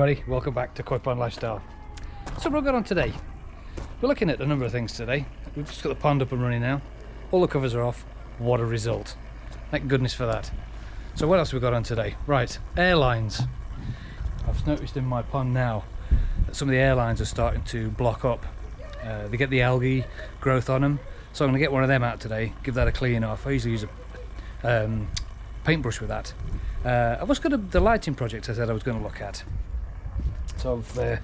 everybody, welcome back to Koi Pond Lifestyle. So what have we got on today? We're looking at a number of things today. We've just got the pond up and running now. All the covers are off. What a result. Thank goodness for that. So what else have we got on today? Right, airlines. I've noticed in my pond now that some of the airlines are starting to block up. They get the algae growth on them. So I'm going to get one of them out today, give that a clean off. I usually use a paintbrush with that. I was going to, the lighting project I said I was going to look at. So I've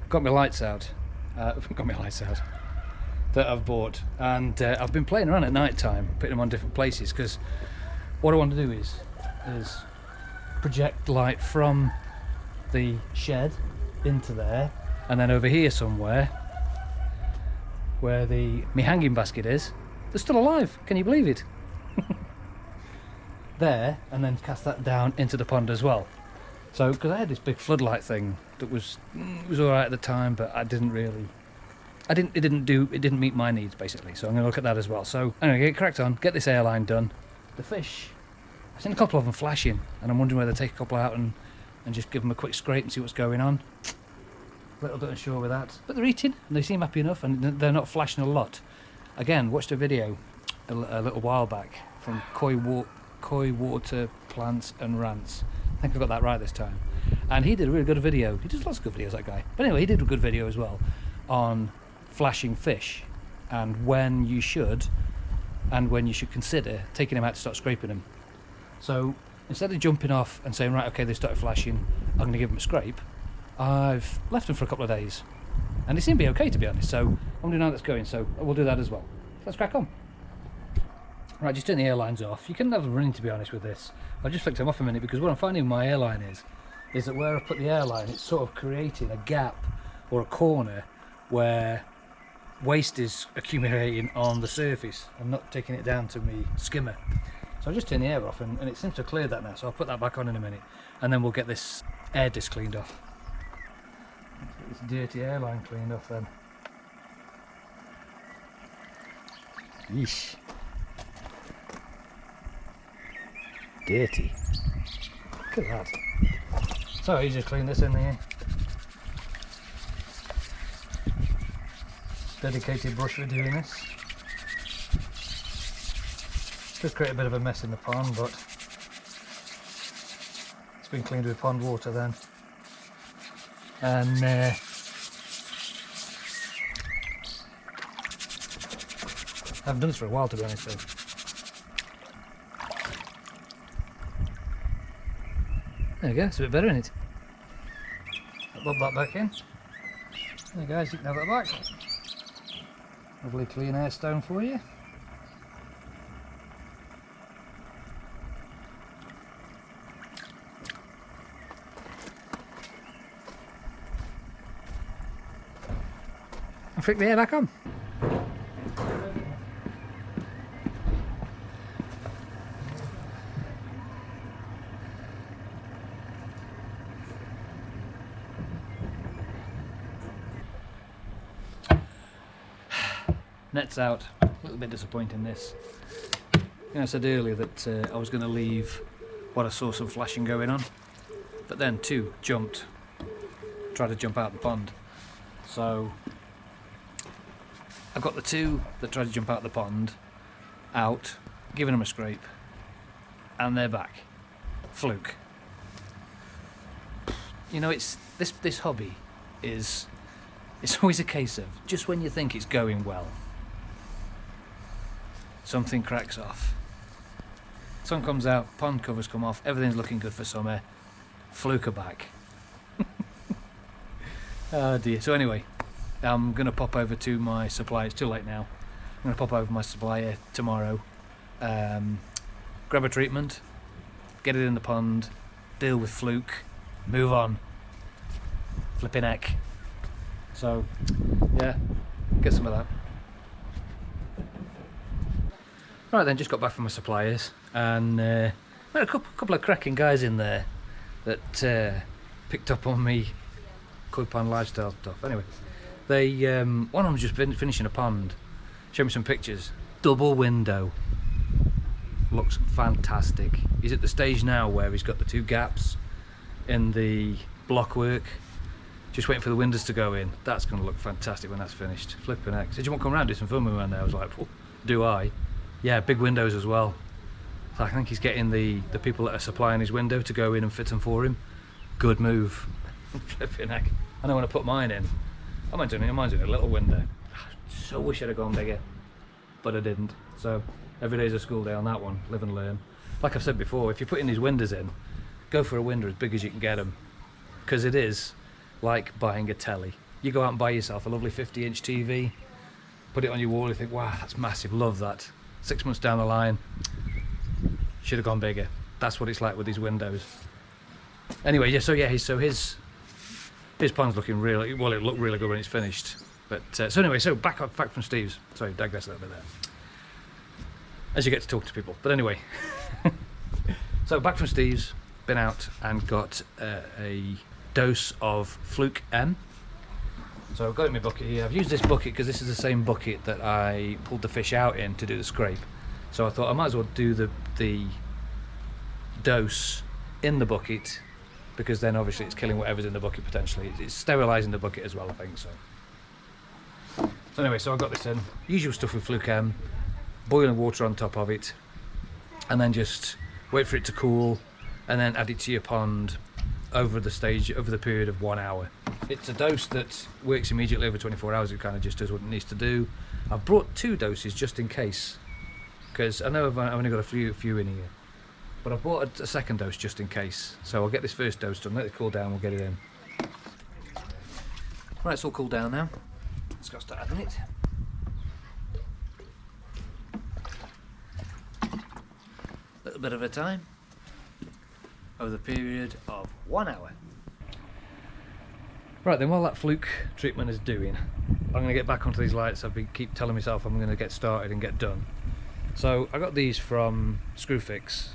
got my lights out. That I've bought, and I've been playing around at night time, putting them on different places, because what I want to do is project light from the shed into there, and then over here somewhere where my hanging basket is, they're still alive. Can you believe it? There, and then cast that down into the pond as well. So because I had this big floodlight thing that was all right at the time, but it didn't meet my needs basically. So I'm going to look at that as well. So anyway, get cracked on, get this airline done. The fish, I've seen a couple of them flashing, and I'm wondering whether to take a couple out and just give them a quick scrape and see what's going on. A little bit unsure with that, but they're eating and they seem happy enough, and they're not flashing a lot. Again, watched a video a little while back from Koi Water Plants and Rants. I think I got that right this time. And he did a really good video. He does lots of good videos, that guy. But anyway, he did a good video as well on flashing fish and when you should consider taking them out to start scraping them. So instead of jumping off and saying, right, okay, they started flashing, I'm going to give them a scrape, I've left them for a couple of days. And they seem to be okay, to be honest. So I'm wondering how that's going, so we'll do that as well. Let's crack on. Right, just turn the airlines off. You can have them running, to be honest, with this. I'll just flick them off a minute, because what I'm finding with my airline is that where I put the airline, it's sort of creating a gap or a corner where waste is accumulating on the surface and not taking it down to me skimmer. So I'll just turn the air off, and it seems to have cleared that now, so I'll put that back on in a minute, and then we'll get this air disc cleaned off. Let's get this dirty airline cleaned off then. Yeesh. Dirty. Look at that. So easy to clean this in here. Dedicated brush for doing this. Does create a bit of a mess in the pond, but it's been cleaned with pond water then. And I haven't done this for a while, to be honest. So. There you go, it's a bit better, isn't it? I'll bob that back in. There you guys, you can have that back. Lovely clean air stone for you. And flick the air back on. Net's out. A little bit disappointing this. You know, I said earlier that I was going to leave what I saw some flashing going on, but then two tried to jump out the pond. So I've got the two that tried to jump out the pond out, giving them a scrape, and they're back. Fluke. You know, it's this hobby it's always a case of just when you think it's going well, something cracks off. Sun comes out, pond covers come off, everything's looking good for summer. Fluke are back. Oh dear. So anyway, I'm going to pop over to my supplier. It's too late now. I'm going to pop over to my supplier tomorrow, grab a treatment, get it in the pond, deal with Fluke, move on. Flipping heck. So yeah, get some of that. Right then, just got back from my suppliers, and had a couple of cracking guys in there that picked up on me Koi Pond Lifestyle stuff. Anyway, they one of them was just finishing a pond, showed me some pictures. Double window, looks fantastic. He's at the stage now where he's got the two gaps in the block work. Just waiting for the windows to go in. That's going to look fantastic when that's finished. Flipping heck. Said, you want to come around and do some filming around there? I was like, well, do I? Yeah, big windows as well. So I think he's getting the people that are supplying his window to go in and fit them for him. Good move. Flipping heck. I know when I put mine in, mine's only a little window. So wish I'd have gone bigger, but I didn't. So every day's a school day on that one. Live and learn. Like I've said before, if you're putting these windows in, go for a window as big as you can get them, because it is like buying a telly. You go out and buy yourself a lovely 50-inch TV, put it on your wall, you think, wow, that's massive, love that. 6 months down the line, should have gone bigger. That's what it's like with these windows. Anyway, yeah, so his pond's looking really well. It'll look really good when it's finished. But so anyway, so back from Steve's. Sorry, digress a little bit there. As you get to talk to people. But anyway, so back from Steve's. Been out and got a dose of Fluke M. So I've got it in my bucket here. I've used this bucket because this is the same bucket that I pulled the fish out in to do the scrape. So I thought I might as well do the dose in the bucket, because then obviously it's killing whatever's in the bucket potentially. It's sterilising the bucket as well, I think so. So anyway, so I got this in. Usual stuff with Fluke M. Boiling water on top of it, and then just wait for it to cool, and then add it to your pond over the period of 1 hour. It's a dose that works immediately over 24 hours. It kind of just does what it needs to do. I've brought 2 doses just in case, because I know I've only got a few in here, but I've bought a second dose just in case. So I'll get this first dose done, let it cool down, we'll get it in. Right, it's all cooled down now. Let's go start adding it. Little bit of a time over the period of 1 hour. Right then, while that Fluke treatment is doing, I'm going to get back onto these lights. Keep telling myself I'm going to get started and get done. So I got these from Screwfix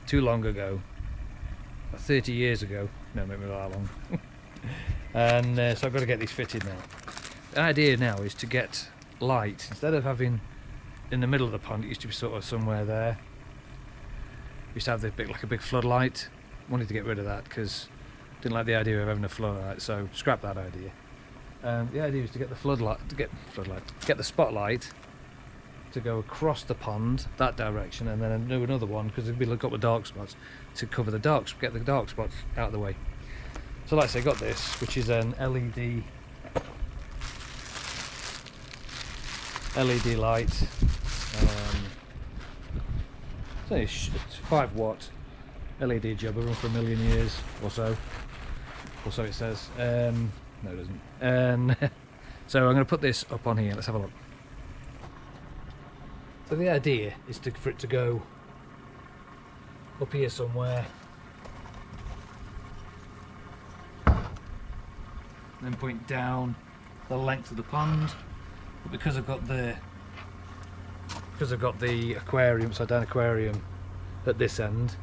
too long ago, 30 years ago. No, maybe not that long. And so I've got to get these fitted now. The idea now is to get light, instead of having in the middle of the pond, it used to be sort of somewhere there. We used to have like a big floodlight. Wanted to get rid of that because didn't like the idea of having a floodlight, so scrap that idea. The idea is to get the get the spotlight to go across the pond that direction, and then do another one, because there'd be a couple of dark spots to cover get the dark spots out of the way. So like I say, I got this, which is an LED light. It's 5-watt LED job. It'll run for 1 million years or so it says. No, it doesn't. And so I'm going to put this up on here. Let's have a look. So the idea is for it to go up here somewhere, then point down the length of the pond. But because I've got the aquarium, upside down aquarium at this end,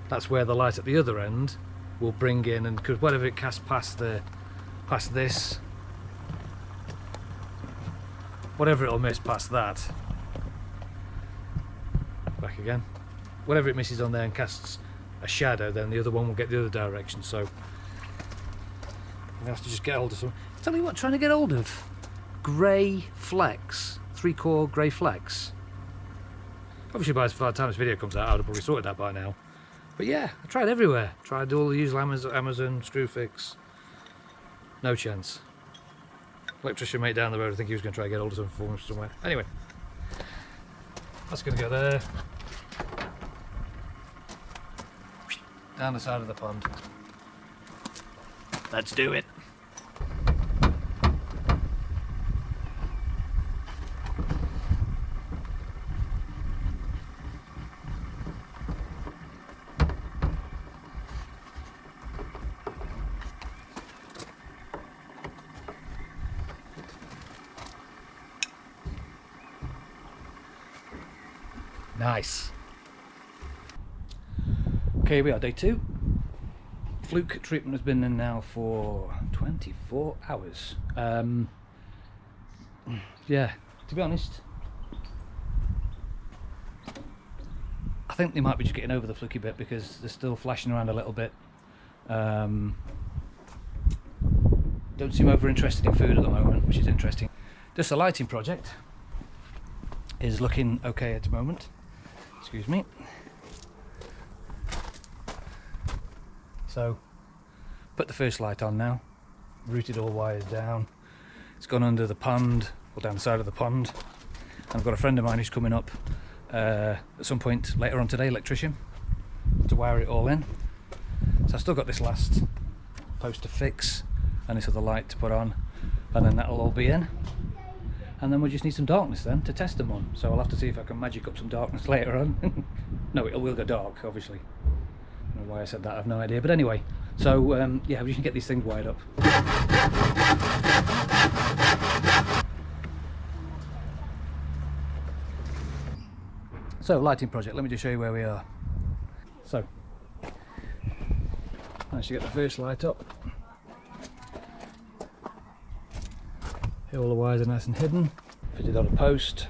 that's where the light at the other end will bring in, and because whatever it casts past this, whatever it'll miss past that, back again, whatever it misses on there and casts a shadow, then the other one will get the other direction. So I'm gonna have to just get hold of some. Tell you what, trying to get hold of grey flex, 3-core grey flex. Obviously by the time this video comes out, I would have probably sorted that by now. But yeah, I tried everywhere. Tried all the usual Amazon, Screwfix. No chance. Electrician mate down the road, I think he was going to try to get hold of some for me somewhere. Anyway, that's going to go there. Down the side of the pond. Let's do it. Nice. Okay, we are day 2. Fluke treatment has been in now for 24 hours. Yeah, to be honest, I think they might be just getting over the fluky bit because they're still flashing around a little bit. Don't seem over interested in food at the moment, which is interesting. Just the lighting project is looking okay at the moment. Excuse me. So, put the first light on now. Routed all wires down. It's gone under the pond, or down the side of the pond. And I've got a friend of mine who's coming up at some point later on today, electrician, to wire it all in. So I've still got this last post to fix and this other light to put on, and then that'll all be in. And then we just need some darkness then to test them on. So I'll have to see if I can magic up some darkness later on. No, it will go dark, obviously. I don't know why I said that, I have no idea. But anyway, so yeah, we can get these things wired up. So, lighting project, let me just show you where we are. So, managed to get the first light up. Here all the wires are nice and hidden. Fitted on a post.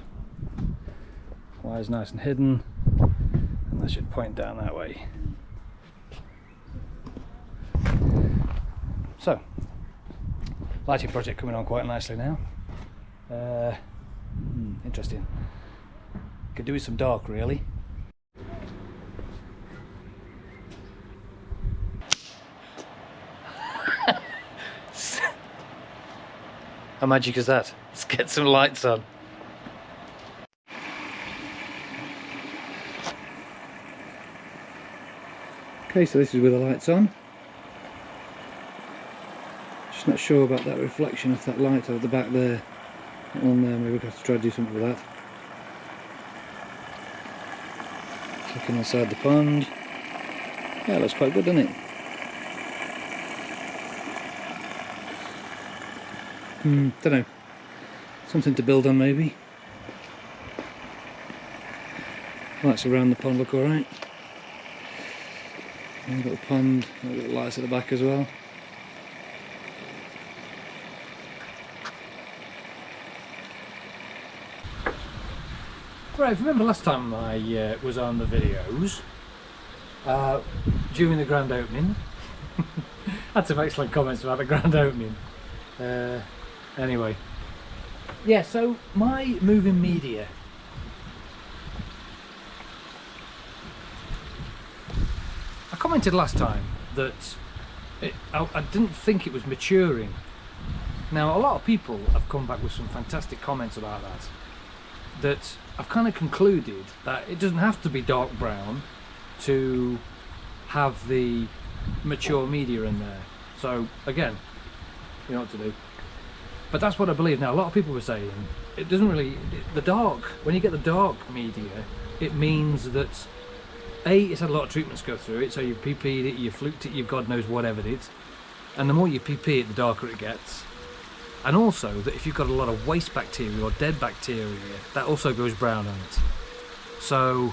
Wires nice and hidden. And that should point down that way. So, lighting project coming on quite nicely now. Interesting. Could do with some dark, really. How magic is that? Let's get some lights on. Okay, so this is with the lights on. Just not sure about that reflection of that light over the back there. That one there, maybe we'll have to try to do something with that. Looking inside the pond. Yeah, looks quite good, doesn't it? Don't know. Something to build on, maybe. Lights around the pond look alright. We've got the pond, we've got lights at the back as well. Right, if you remember last time I was on the videos, during the grand opening, had some excellent comments about the grand opening. Anyway, yeah, so my moving media. I commented last time that I didn't think it was maturing. Now, a lot of people have come back with some fantastic comments about that. That I've kind of concluded that it doesn't have to be dark brown to have the mature media in there. So again, you know what to do. But that's what I believe. Now, a lot of people were saying it doesn't really, the dark, when you get the dark media, it means that A, it's had a lot of treatments go through it, so you've PP'd it, you've fluked it, you've God knows whatever it, and the more you PP it, the darker it gets. And also that if you've got a lot of waste bacteria or dead bacteria, that also goes brown on it. So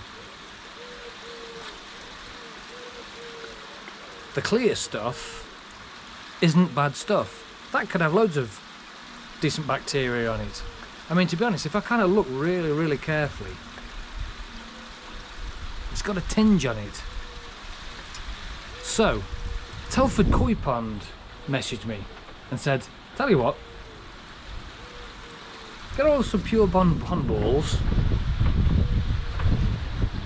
the clear stuff isn't bad stuff. That could have loads of decent bacteria on it. I mean, to be honest, if I kind of look really, really carefully, it's got a tinge on it. So, Telford Koi Pond messaged me and said, tell you what, get all some pure pond balls,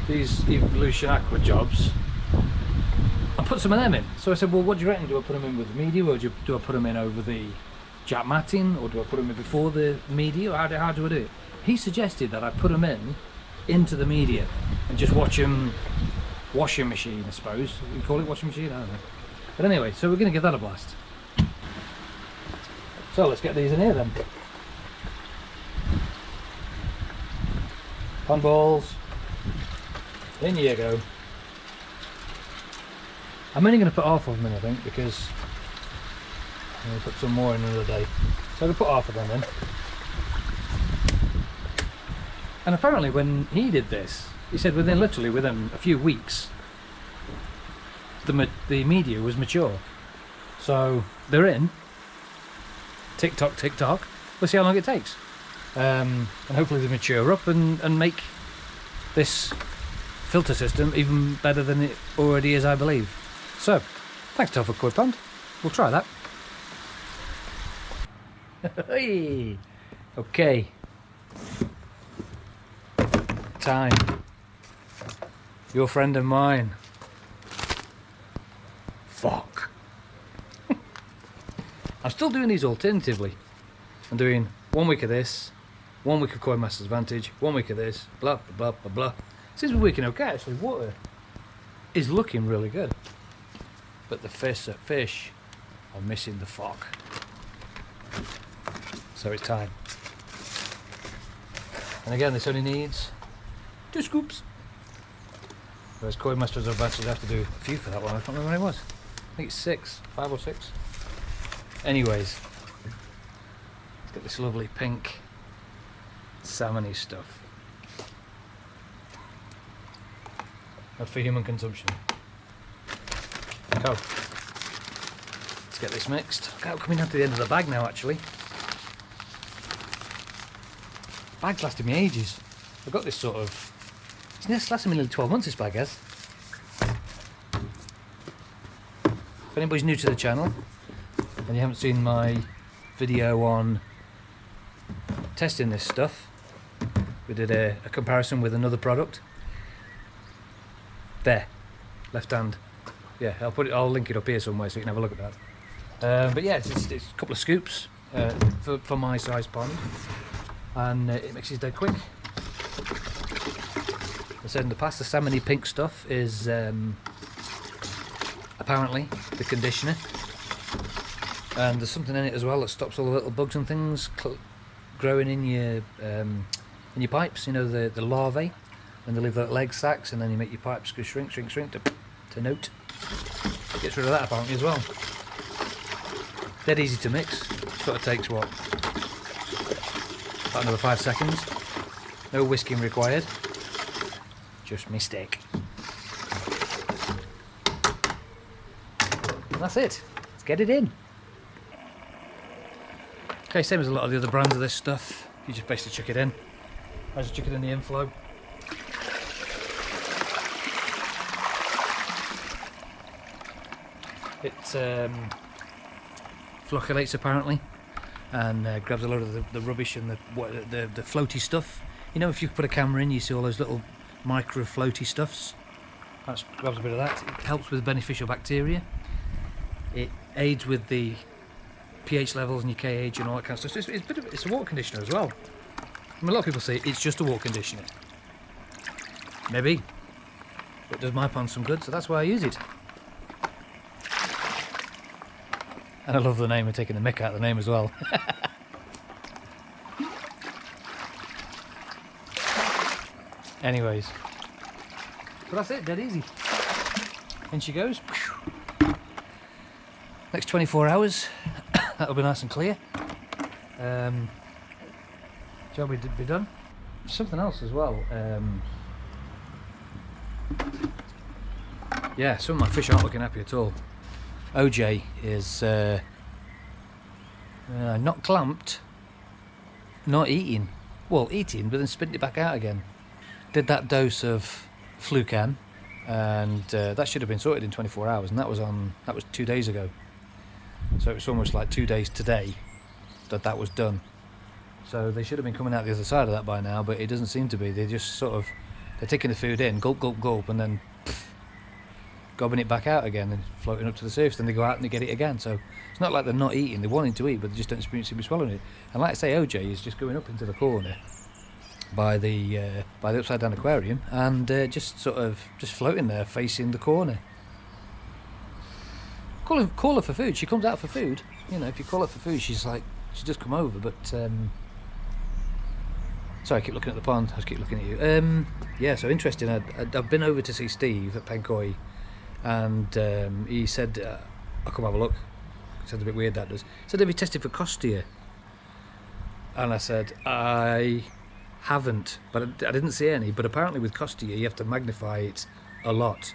these Evolution Aqua jobs, and put some of them in. So I said, well, what do you reckon? Do I put them in with the media, or do I put them in over the jack matting, or do I put them in before the media, or how do I do it? He suggested that I put them in into the media and just watch them, washing machine, I suppose. We call it washing machine, I don't know. But anyway, so we're going to give that a blast. So let's get these in here then. Pond balls, in you go. I'm only going to put half of them in, I think, because I'm going to put some more in another day. So I'm going to put half of them in. And apparently when he did this, he said literally within a few weeks, the media was mature. So they're in. Tick tock, tick tock. We'll see how long it takes. And hopefully they mature up and make this filter system even better than it already is, I believe. So, Thanks, Topher Koi Pond. We'll try that. Hey. Okay. Time. Your friend and mine. Fuck. I'm still doing these alternatively. I'm doing 1 week of this, 1 week of Koi Master's Advantage, 1 week of this, blah, blah, blah, blah, blah. Seems to be working okay, actually. Water is looking really good. But the fish are missing the fuck. So it's time. And again, this only needs 2 scoops. Whereas Koi Master's Advantage, I have to do a few for that one. I can't remember what it was. I think it's 6, 5 or 6. Anyways, let's get this lovely pink salmon-y stuff. Not for human consumption. Go. Let's get this mixed. Look, coming down to the end of the bag now, actually. Bag's lasted me ages. I've got this sort of... It's lasted me nearly 12 months, this bag has. If anybody's new to the channel and you haven't seen my video on testing this stuff, we did a comparison with another product. There, left hand. Yeah, I'll link it up here somewhere so you can have a look at that. But yeah, it's a couple of scoops for my size pond, and it mixes dead quick. I said in the past, the salmony pink stuff is apparently the conditioner, and there's something in it as well that stops all the little bugs and things growing in your pipes. You know, the larvae, and they leave little egg sacs, and then you make your pipes go shrink to note. It gets rid of that apparently as well. Dead easy to mix. Sort of takes what, about another 5 seconds. No whisking required. Just mistake. And that's it. Let's get it in. Okay, same as a lot of the other brands of this stuff. You just basically chuck it in. I just chuck it in the inflow. It flocculates apparently, and grabs a lot of the rubbish and the floaty stuff. You know, if you put a camera in, you see all those little micro floaty stuffs. That grabs a bit of that. It helps with beneficial bacteria. It aids with the pH levels and your KH and all that kind of stuff. So it's a water conditioner as well. I mean, a lot of people say it's just a water conditioner. Maybe, but it does my pond some good, so that's why I use it. And I love the name, we're taking the mick out of the name as well. Anyways, but that's it, dead easy. In she goes. Next 24 hours, that'll be nice and clear. Job will be done. Something else as well. Yeah, some of my fish aren't looking happy at all. OJ is not clamped, not eating. Well, eating, but then spitting it back out again. Did that dose of Fluke, and that should have been sorted in 24 hours, and that was 2 days ago. So it was almost like 2 days today that was done. So they should have been coming out the other side of that by now, but it doesn't seem to be. They're just they're taking the food in, gulp, gulp, gulp, and then gobbing it back out again and floating up to the surface. Then they go out and they get it again. So it's not like they're not eating, they're wanting to eat, but they just don't seem to be swallowing it. And like I say, OJ is just going up into the corner by the upside down aquarium and just floating there facing the corner. Call her for food. She comes out for food. You know, if you call her for food, she just come over. But sorry, I keep looking at the pond. I just keep looking at you. Yeah, so interesting. I've been over to see Steve at Penkoi, and he said, "I'll come have a look." He said a bit weird that does. He said they'd be tested for Costia, and I said I haven't, but I didn't see any. But apparently with Costia, you have to magnify it a lot.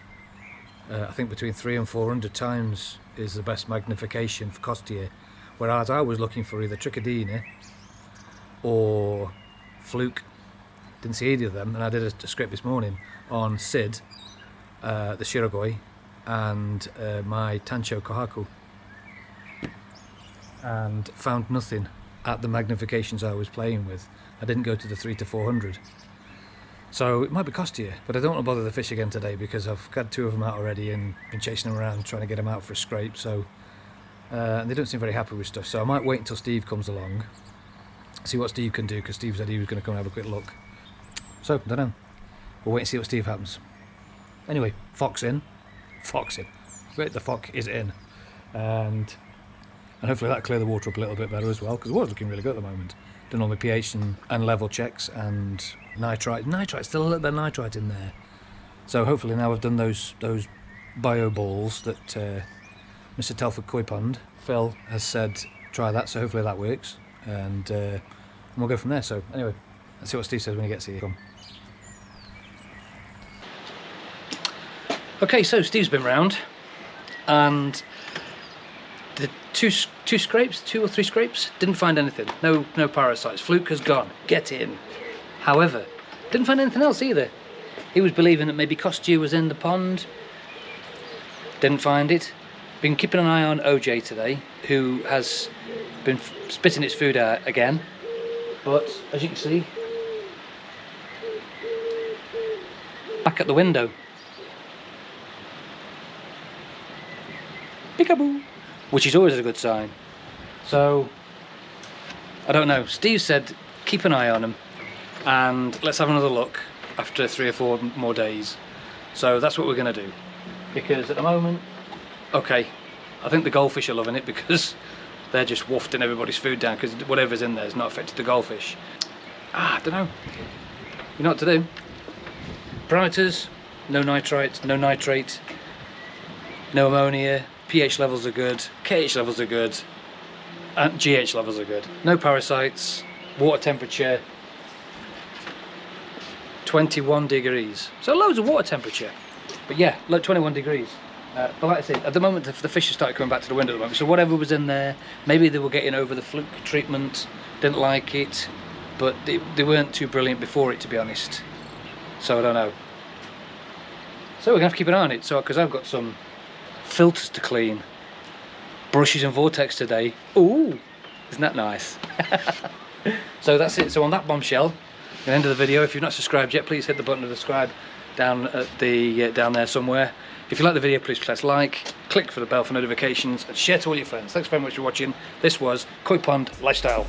I think between 300 and 400 times is the best magnification for Costia. Whereas I was looking for either Trichadina or Fluke. Didn't see either of them, and I did a script this morning on Sid, the Shirogoi, and my Tancho Kohaku, and found nothing at the magnifications I was playing with. I didn't go to the 3 to 400. So it might be costier, but I don't want to bother the fish again today because I've had 2 of them out already and been chasing them around trying to get them out for a scrape. So and they don't seem very happy with stuff. So I might wait until Steve comes along, see what Steve can do, because Steve said he was going to come and have a quick look. So I don't know. We'll wait and see what Steve happens. Anyway, fox in. Fox in. Great, the fox is in, and hopefully that'll clear the water up a little bit better as well, because the water's looking really good at the moment. Done all my pH and level checks and nitrite. Nitrite, still a little bit of nitrite in there. So hopefully now I've done those bio balls that Mr. Telford Koi Pond, Phil, has said try that, so hopefully that works, and we'll go from there. So anyway, let's see what Steve says when he gets here. Come. Okay, so Steve's been round, and the two or three scrapes, didn't find anything. No parasites. Fluke has gone. Get in. However, didn't find anything else either. He was believing that maybe Costu was in the pond. Didn't find it. Been keeping an eye on OJ today, who has been spitting its food out again. But as you can see, back at the window. Peekaboo! Which is always a good sign. So, I don't know. Steve said keep an eye on them and let's have another look after 3 or 4 more days. So that's what we're going to do. Because at the moment, okay, I think the goldfish are loving it because they're just wafting everybody's food down, because whatever's in there has not affected the goldfish. I don't know. You know what to do. Parameters, no nitrite, no nitrate, no ammonia. pH levels are good, KH levels are good, and GH levels are good. No parasites, water temperature 21 degrees. So loads of water temperature. But yeah, like 21 degrees. But like I said, at the moment the fish have started coming back to the window at the moment. So whatever was in there, maybe they were getting over the Fluke treatment, didn't like it, but they weren't too brilliant before it, to be honest. So I don't know. So we're gonna have to keep an eye on it. So because I've got some filters to clean, brushes and vortex today. Ooh, isn't that nice? So that's it. So on that bombshell, the end of the video. If you've not subscribed yet, please hit the button to subscribe down at the down there somewhere. If you like the video, please press like, click for the bell for notifications, and share to all your friends. Thanks very much for watching. This was Koi Pond Lifestyle.